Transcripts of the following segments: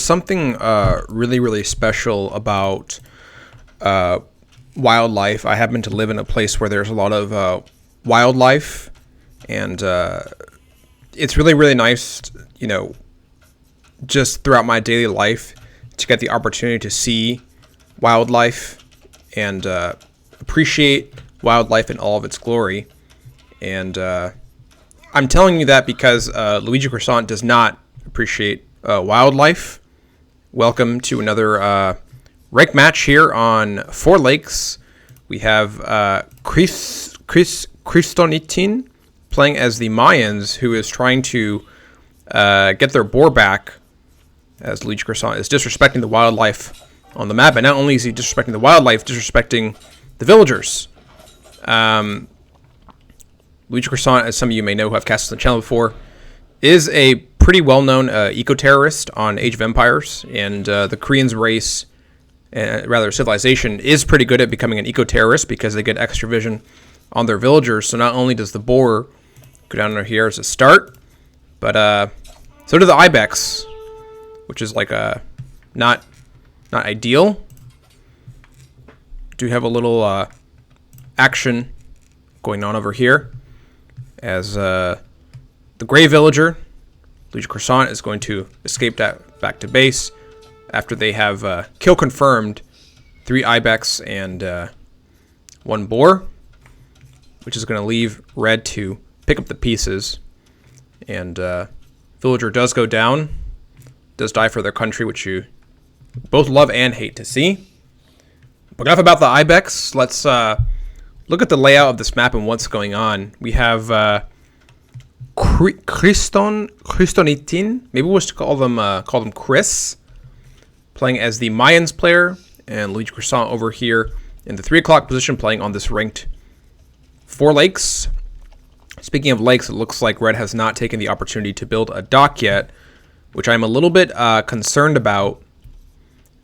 something really, really special about wildlife. I happen to live in a place where there's a lot of wildlife, and it's really, really nice, you know, just throughout my daily life to get the opportunity to see wildlife and appreciate wildlife in all of its glory. And I'm telling you that because LuigiCroissnt does not appreciate wildlife. Welcome to another rank match here on 4 Lakes. We have LuigiCroissnt playing as the Mayans, who is trying to get their boar back, as LuigiCroissnt is disrespecting the wildlife on the map. And not only is he disrespecting the wildlife, disrespecting the villagers. LuigiCroissnt, as some of you may know who have cast on the channel before, is a pretty well-known eco-terrorist on Age of Empires, and the Koreans race, rather civilization, is pretty good at becoming an eco-terrorist because they get extra vision on their villagers. So not only does the boar go down under here as a start, but so do the ibex, which is like not ideal. Do have a little action going on over here as the gray villager, LuigiCroissnt, is going to escape back to base after they have kill confirmed 3 ibex and 1 boar, which is going to leave red to pick up the pieces. And villager does go down, does die for their country, which you both love and hate to see. But enough about the ibex. Let's look at the layout of this map and what's going on. We have LuigiCroissnt, maybe we'll just call them Chris, playing as the Mayans player, and LuigiCroissnt over here in the 3 o'clock position, playing on this ranked 4 Lakes. Speaking of lakes, it looks like red has not taken the opportunity to build a dock yet, which I'm a little bit concerned about,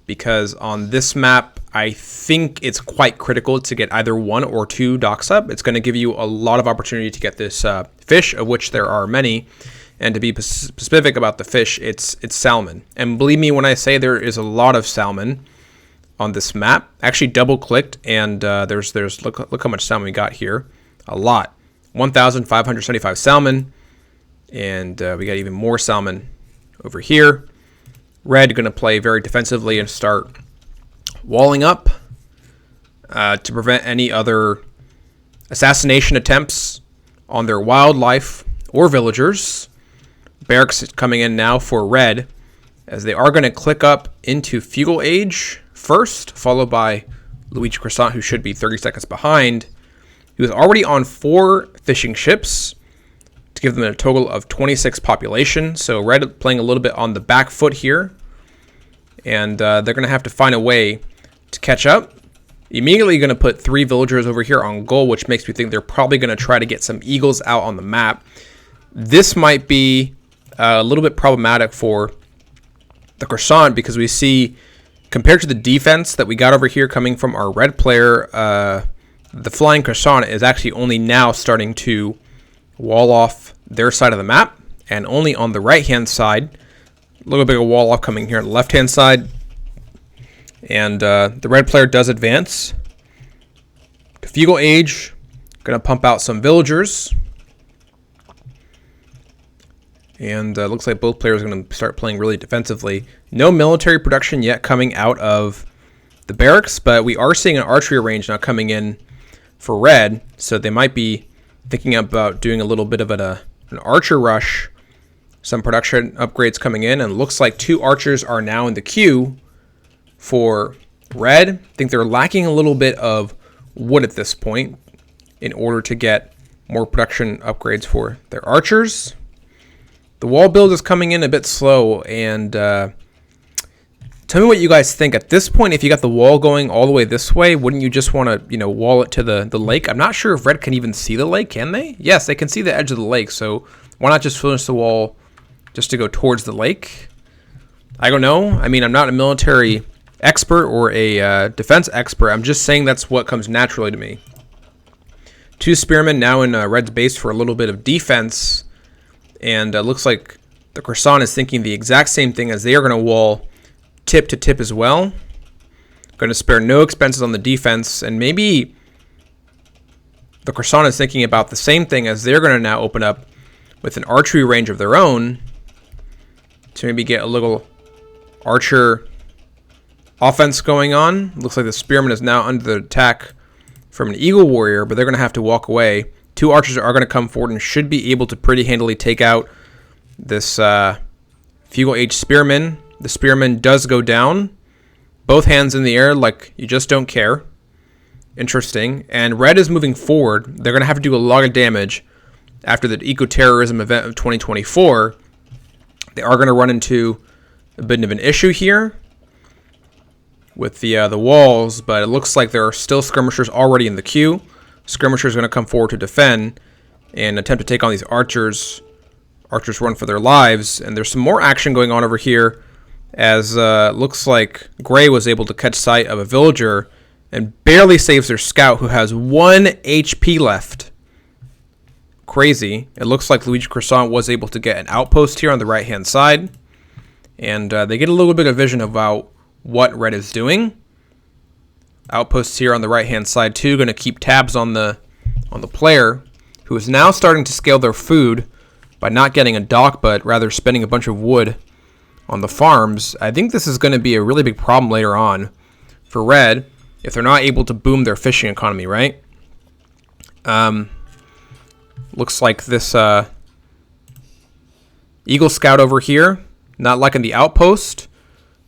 because on this map, I think it's quite critical to get either 1 or 2 docks up. It's going to give you a lot of opportunity to get this fish, of which there are many. And to be specific about the fish, it's salmon. And believe me when I say there is a lot of salmon on this map. I actually double-clicked, and there's look how much salmon we got here. A lot. 1,575 salmon. And we got even more salmon over here. Red going to play very defensively and start walling up to prevent any other assassination attempts on their wildlife or villagers. Barracks coming in now for red, as they are going to click up into Feudal Age first, followed by LuigiCroissnt, who should be 30 seconds behind. He was already on 4 fishing ships to give them a total of 26 population. So red playing a little bit on the back foot here, and they're going to have to find a way to catch up. Immediately going to put 3 villagers over here on goal, which makes me think they're probably going to try to get some eagles out on the map. This might be a little bit problematic for the Croissant, because we see, compared to the defense that we got over here coming from our red player, the flying Croissant is actually only now starting to wall off their side of the map, and only on the right-hand side. A little bit of a wall off coming here on the left-hand side. And the red player does advance to Feudal Age. Going to pump out some villagers. And looks like both players are going to start playing really defensively. No military production yet coming out of the barracks, but we are seeing an archery range now coming in for red. So they might be thinking about doing a little bit of an archer rush. Some production upgrades coming in, and it looks like 2 archers are now in the queue for red. I think they're lacking a little bit of wood at this point in order to get more production upgrades for their archers. The wall build is coming in a bit slow, and tell me what you guys think. At this point, if you got the wall going all the way this way, wouldn't you just want to, wall it to the lake? I'm not sure if red can even see the lake, can they? Yes, they can see the edge of the lake, so why not just finish the wall just to go towards the lake? I don't know. I mean, I'm not a military expert or a defense expert. I'm just saying that's what comes naturally to me. 2 spearmen now in red's base for a little bit of defense, and looks like the Croissant is thinking the exact same thing, as they are going to wall tip to tip as well. Going to spare no expenses on the defense, and maybe the Croissant is thinking about the same thing, as they're going to now open up with an archery range of their own to maybe get a little archer offense going on. Looks like the Spearman is now under the attack from an Eagle Warrior, but they're going to have to walk away. 2 archers are going to come forward and should be able to pretty handily take out this Feudal Age Spearman. The Spearman does go down. Both hands in the air like you just don't care. Interesting. And red is moving forward. They're going to have to do a lot of damage after the eco-terrorism event of 2024. They are going to run into a bit of an issue here with the walls, but it looks like there are still skirmishers already in the queue. Skirmishers are going to come forward to defend and attempt to take on these archers. Archers run for their lives, and there's some more action going on over here, as looks like Gray was able to catch sight of a villager and barely saves their scout, who has 1 HP left. Crazy. It looks like LuigiCroissnt was able to get an outpost here on the right-hand side, and they get a little bit of vision about what red is doing. Outposts here on the right-hand side too, going to keep tabs on the player, who is now starting to scale their food by not getting a dock, but rather spending a bunch of wood on the farms. I think this is going to be a really big problem later on for red if they're not able to boom their fishing economy, right? Looks like this Eagle Scout over here, not liking the outpost.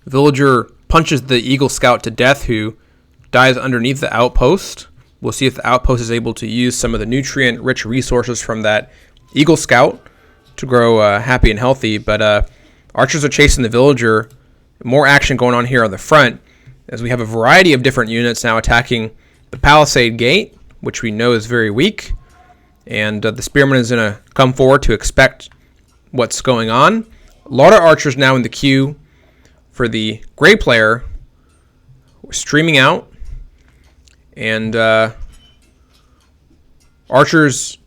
Villager punches the Eagle Scout to death, who dies underneath the outpost. We'll see if the outpost is able to use some of the nutrient-rich resources from that Eagle Scout to grow happy and healthy. But archers are chasing the villager. More action going on here on the front, as we have a variety of different units now attacking the palisade gate, which we know is very weak. And the Spearman is going to come forward to expect what's going on. A lot of archers now in the queue for the Gray player. We're streaming out. And archers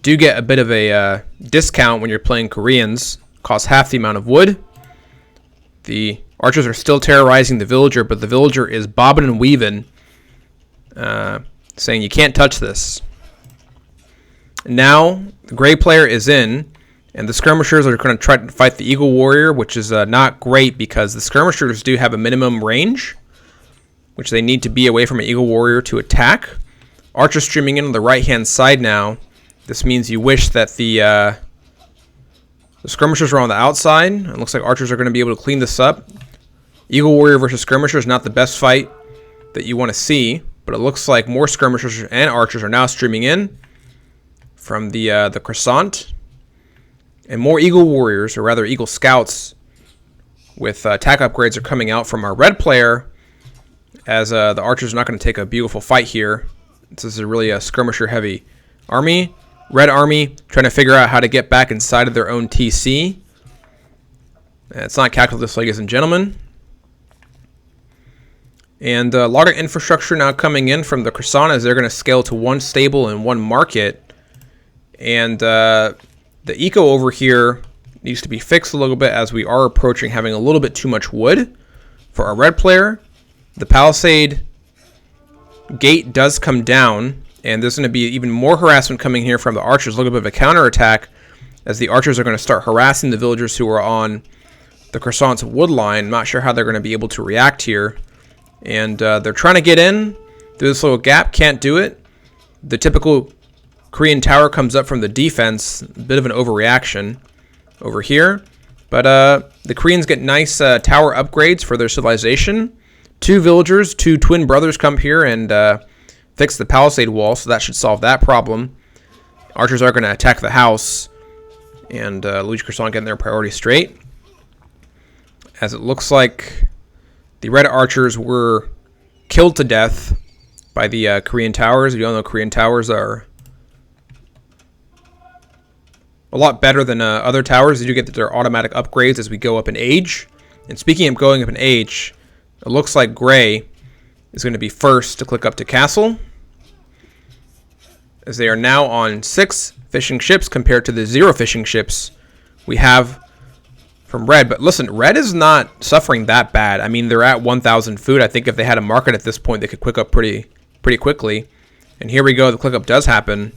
do get a bit of a discount when you're playing Koreans. Costs half the amount of wood. The archers are still terrorizing the villager, but the villager is bobbing and weaving, saying you can't touch this. Now the Gray player is in, and the skirmishers are going to try to fight the Eagle Warrior, which is not great because the skirmishers do have a minimum range, which they need to be away from an Eagle Warrior to attack. Archers streaming in on the right-hand side now. This means you wish that the skirmishers are on the outside. It looks like archers are going to be able to clean this up. Eagle Warrior versus skirmishers, not the best fight that you want to see, but it looks like more skirmishers and archers are now streaming in from the Croissant. And more Eagle Warriors, or rather Eagle Scouts, with attack upgrades are coming out from our red player, as the archers are not going to take a beautiful fight here. This is really a skirmisher-heavy army. Red army trying to figure out how to get back inside of their own TC. It's not calculus, ladies and gentlemen. And a lot of infrastructure now coming in from the Croissant, as they're going to scale to 1 stable and 1 market. And the eco over here needs to be fixed a little bit, as we are approaching having a little bit too much wood for our red player. The palisade gate does come down, and there's going to be even more harassment coming here from the archers. A little bit of a counterattack, as the archers are going to start harassing the villagers who are on the Croissant's wood line. I'm not sure how they're going to be able to react here. And they're trying to get in through this little gap. Can't do it. The typical Korean tower comes up from the defense. A bit of an overreaction over here. But the Koreans get nice tower upgrades for their civilization. 2 villagers, 2 twin brothers come here and fix the palisade wall, so that should solve that problem. Archers are going to attack the house, and LuigiCroissnt getting their priority straight, as it looks like the red archers were killed to death by the Korean towers. You all know Korean towers are a lot better than other towers. They do get their automatic upgrades as we go up in age. And speaking of going up in age, it looks like Gray is going to be first to click up to Castle, as they are now on 6 fishing ships compared to the 0 fishing ships we have from red. But listen, red is not suffering that bad. I mean, they're at 1,000 food. I think if they had a market at this point, they could quick up pretty quickly. And here we go. The click up does happen.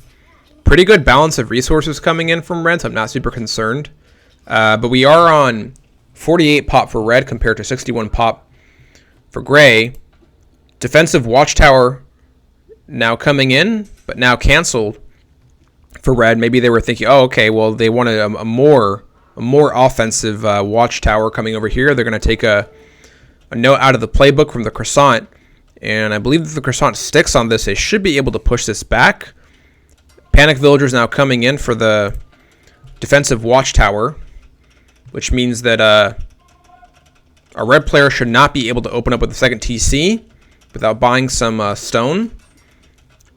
Pretty good balance of resources coming in from red, so I'm not super concerned. But we are on 48 pop for red compared to 61 pop for gray. Defensive watchtower now coming in, but now canceled for red. Maybe they were thinking, oh, okay, well, they wanted a more offensive watchtower coming over here. They're going to take a note out of the playbook from the Croissant. And I believe if the Croissant sticks on this, they should be able to push this back. Panic Villagers now coming in for the defensive watchtower, which means that a red player should not be able to open up with the second TC without buying some stone.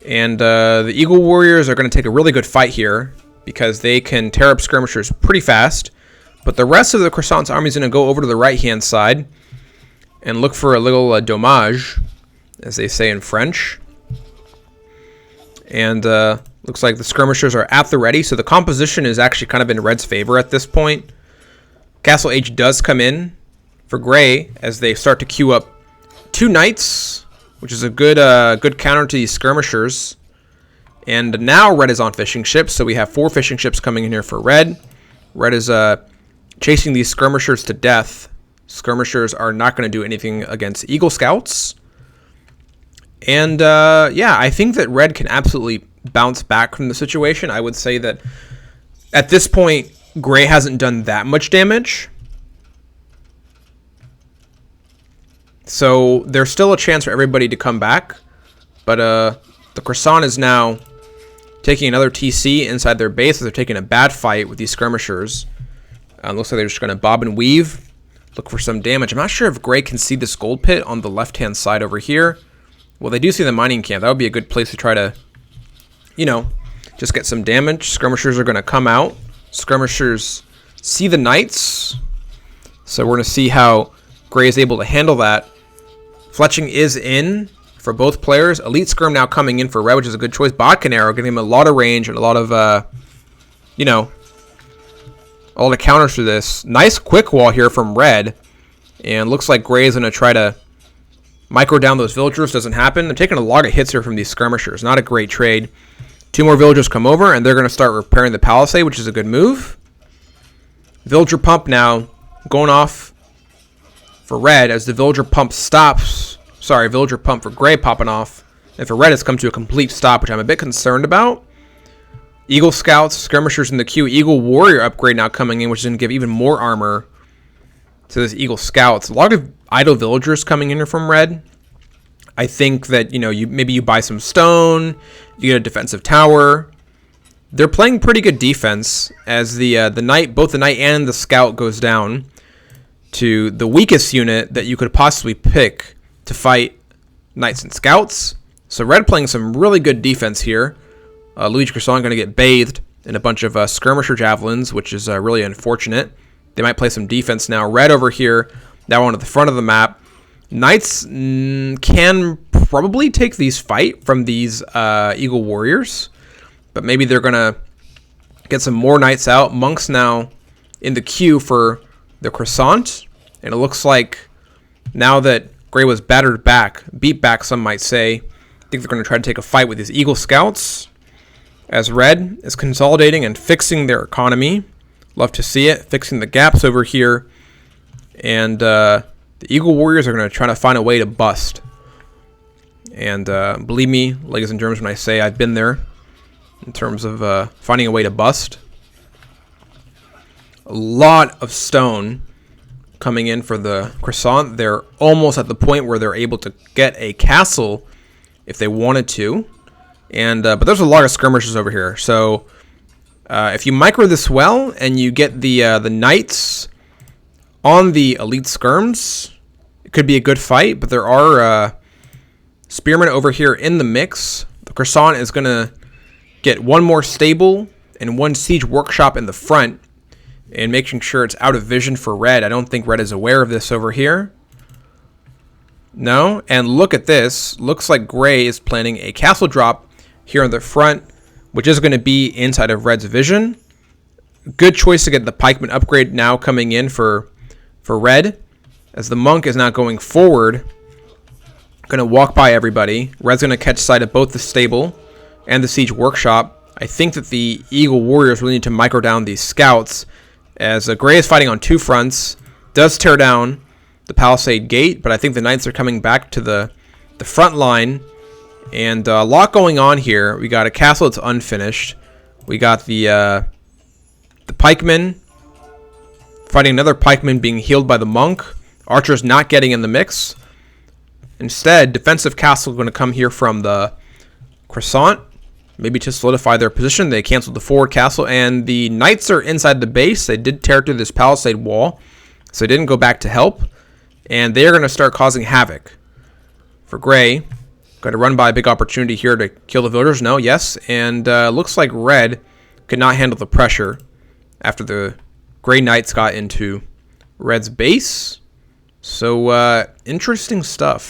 And the Eagle Warriors are going to take a really good fight here because they can tear up skirmishers pretty fast. But the rest of the Croissant's army is going to go over to the right-hand side and look for a little dommage, as they say in French. And looks like the skirmishers are at the ready, so the composition is actually kind of in red's favor at this point. Castle Age does come in for gray as they start to queue up 2 knights, which is a good counter to these skirmishers. And now red is on fishing ships, so we have 4 fishing ships coming in here for red. Red is chasing these skirmishers to death. Skirmishers are not going to do anything against Eagle Scouts. And yeah, I think that red can absolutely bounce back from the situation. I would say that at this point, gray hasn't done that much damage. So there's still a chance for everybody to come back. But the Croissant is now taking another TC inside their base. They're taking a bad fight with these skirmishers. Looks like they're just going to bob and weave, look for some damage. I'm not sure if gray can see this gold pit on the left-hand side over here. Well, they do see the mining camp. That would be a good place to try to, just get some damage. Skirmishers are going to come out. Skirmishers see the knights. So we're going to see how gray is able to handle that. Fletching is in for both players. Elite Skirm now coming in for red, which is a good choice. Bodkin Arrow giving him a lot of range and a lot of, a lot of counters to this. Nice quick wall here from red. And looks like gray is going to try to micro down those villagers. Doesn't happen. They're taking a lot of hits here from these skirmishers. Not a great trade. 2 more villagers come over, and they're going to start repairing the palisade, which is a good move. Villager pump now going off for red as the villager pump stops. Sorry, villager pump for gray popping off. And for red, it's come to a complete stop, which I'm a bit concerned about. Eagle Scouts, skirmishers in the queue. Eagle Warrior upgrade now coming in, which is going to give even more armor to this Eagle Scouts. A lot of idle villagers coming in here from red. I think that, maybe you buy some stone, you get a defensive tower. They're playing pretty good defense as the knight, both the knight and the scout goes down to the weakest unit that you could possibly pick to fight knights and scouts. So red playing some really good defense here. LuigiCroissnt going to get bathed in a bunch of skirmisher javelins, which is really unfortunate. They might play some defense now. Red over here, now on to the front of the map. Knights can probably take these fight from these Eagle Warriors, but maybe they're going to get some more knights out. Monks now in the queue for the Croissant, and it looks like now that gray was beat back, some might say, I think they're going to try to take a fight with these Eagle Scouts, as red is consolidating and fixing their economy. Love to see it, fixing the gaps over here, and the Eagle Warriors are going to try to find a way to bust. And believe me, ladies and germs, when I say I've been there in terms of finding a way to bust. A lot of stone coming in for the Croissant. They're almost at the point where they're able to get a castle if they wanted to. And but there's a lot of skirmishes over here. So if you micro this well and you get the knights on the elite skirms, it could be a good fight, but there are spearmen over here in the mix. The Croissant is going to get 1 more stable and 1 siege workshop in the front and making sure it's out of vision for red. I don't think red is aware of this over here. No, and look at this. Looks like gray is planning a castle drop here in the front, which is going to be inside of red's vision. good choice to get the pikeman upgrade now coming in for red, as the monk is not going forward. Going to walk by everybody. Red's going to catch sight of both the stable and the siege workshop. I think that the Eagle Warriors really need to micro down these scouts, as Gray is fighting on two fronts. Does tear down the palisade gate, but I think the knights are coming back to the front line. And a lot going on here. We got a castle that's unfinished. We got the pikemen fighting another pikeman being healed by the monk. Archer's not getting in the mix. Instead, defensive castle is going to come here from the Croissant, maybe to solidify their position. They canceled the forward castle, and the knights are inside the base. They did tear through this palisade wall, so they didn't go back to help, and they are going to start causing havoc. For Gray, going to run by a big opportunity here to kill the villagers. No, yes, and looks like Red could not handle the pressure after the Gray Knights got into Red's base. So, interesting stuff.